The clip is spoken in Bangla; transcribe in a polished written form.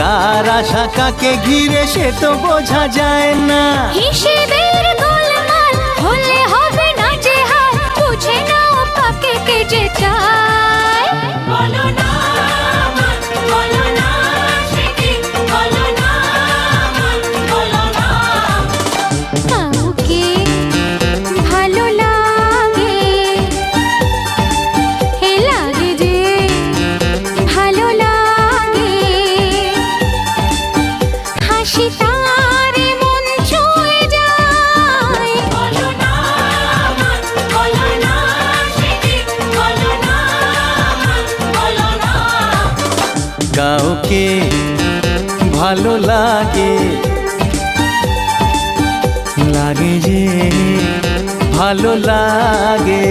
কার আশা কাকে ঘিরে সে তো বোঝা যায় না। হিসেবের গোলমাল হলে হবে না যে হাল, বুঝে নাও কাকে কে যে চায়। বলো না আমার, বলো না সে কি, বলো না আমার, বলো না। কাউকে ভালো লাগে, হে লাগে যে ভালো লাগে, হাসি তার মন ছুঁয়ে যায়। বলো না আমার, বলো না সে কি, বলো না আমার, বলো না। কাউকে ভালো লাগে, লাগে যে ভালো লাগে।